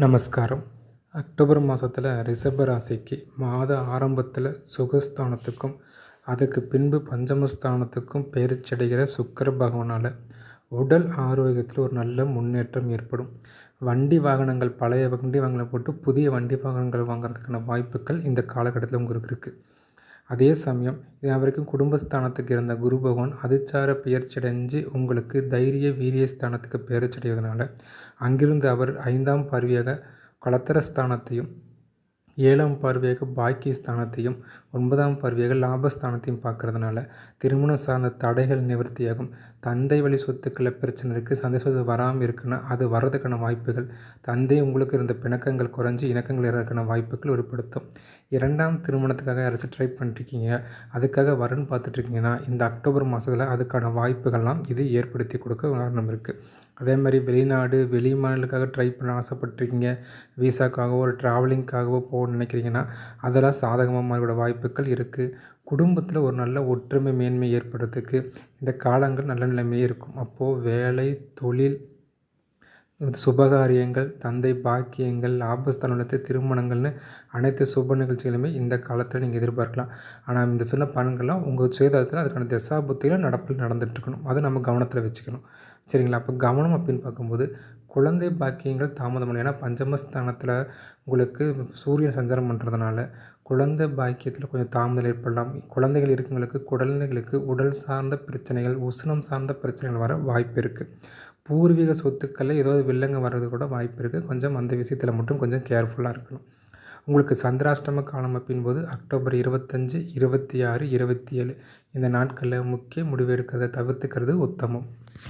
நமஸ்காரம். அக்டோபர் மாதத்தில் ரிஷப ராசிக்கு மாத ஆரம்பத்தில் சுகஸ்தானத்துக்கும் அதுக்கு பின்பு பஞ்சமஸ்தானத்துக்கும் பெயர்ச்சியடைகிற சுக்கிர பகவானால் உடல் ஆரோக்கியத்தில் ஒரு நல்ல முன்னேற்றம் ஏற்படும். வண்டி வாகனங்கள் பழைய வண்டி வாகனங்களை போட்டு புதிய வண்டி வாகனங்கள் வாங்குறதுக்கான வாய்ப்புகள் இந்த காலகட்டத்தில் உங்களுக்கு இருக்குது. அதே சமயம் இது வரைக்கும் குடும்பஸ்தானத்துக்கு இருந்த குரு பகவான் அதிச்சார பெயர்ச்சியடைஞ்சு உங்களுக்கு தைரிய வீரிய ஸ்தானத்துக்கு பெயர்ச்சியடைவதனால அங்கிருந்து அவர் 5ஆம் பார்வையாக கலத்திரஸ்தானத்தையும் 7ஆம் பார்வையாக பாக்கிய ஸ்தானத்தையும் 9ஆம் பார்வையாக லாபஸ்தானத்தையும் பார்க்கறதுனால திருமணம் சார்ந்த தடைகள் நிவர்த்தியாகும். தந்தை வழி சொத்துக்களில் பிரச்சனை இருக்குது, சந்தை சொத்து வராமல் இருக்குன்னா அது வர்றதுக்கான வாய்ப்புகள், தந்தை உங்களுக்கு இருந்த பிணக்கங்கள் குறைஞ்சி இணக்கங்கள் இருக்கிறதுக்கான வாய்ப்புகள் ஏற்படுத்தும். 2ஆம் திருமணத்துக்காக யாராச்சும் ட்ரை பண்ணிருக்கீங்க, அதுக்காக வரன் பார்த்துட்ருக்கீங்கன்னா இந்த அக்டோபர் மாதத்தில் அதுக்கான வாய்ப்புகள்லாம் இது ஏற்படுத்தி கொடுக்க காரணம் இருக்குது. அதே மாதிரி வெளிநாடு வெளி மாநிலத்துக்காக ட்ரை பண்ண ஆசைப்பட்ருக்கீங்க, விசாக்காகவோ ஒரு ட்ராவலிங்காகவோ போகணும்னு நினைக்கிறீங்கன்னா அதெல்லாம் சாதகமாக மாறக்கூட வாய்ப்புகள் இருக்குது. குடும்பத்தில் ஒரு நல்ல ஒற்றுமை மேன்மை ஏற்படுறதுக்கு இந்த காலங்கள் நல்ல நிலைமையே இருக்கும். அப்போது வேலை தொழில் சுபகாரியங்கள் தந்தை பாக்கியங்கள் லாபஸ்தானத்தில் திருமணங்கள்னு அனைத்து சுப நிகழ்ச்சிகளுமே இந்த காலத்தில் நீங்கள் எதிர்பார்க்கலாம். ஆனால் இந்த சொன்ன பலன்கள்லாம் உங்கள் சுயதாரத்தில் அதுக்கான தசாபுத்தியில் நடப்பில் நடந்துகிட்ருக்கணும். அதை நம்ம கவனத்தில் வச்சுக்கணும். சரிங்களா? அப்போ கவனம் அப்படின்னு பார்க்கும்போது குழந்தை பாக்கியங்கள் தாமதம். ஏன்னா பஞ்சமஸ்தானத்தில் உங்களுக்கு சூரியன் சஞ்சாரம் பண்ணுறதுனால குழந்தை பாக்கியத்தில் கொஞ்சம் தாமதம் ஏற்படலாம். குழந்தைகள் இருக்கவங்களுக்கு குழந்தைகளுக்கு உடல் சார்ந்த பிரச்சனைகள் உஷ்ணம் சார்ந்த பிரச்சனைகள் வர வாய்ப்பு இருக்குது. பூர்வீக சொத்துக்களில் ஏதாவது வில்லங்க வர்றது கூட வாய்ப்பு இருக்குது. கொஞ்சம் அந்த விஷயத்தில் மட்டும் கொஞ்சம் கேர்ஃபுல்லாக இருக்கணும். உங்களுக்கு சந்திராஷ்டம காலம் அப்படின்போது அக்டோபர் 25, 26, 27 இந்த நாட்களில் முக்கிய முடிவு எடுக்கிறத தவிர்த்துக்கிறது உத்தமம்.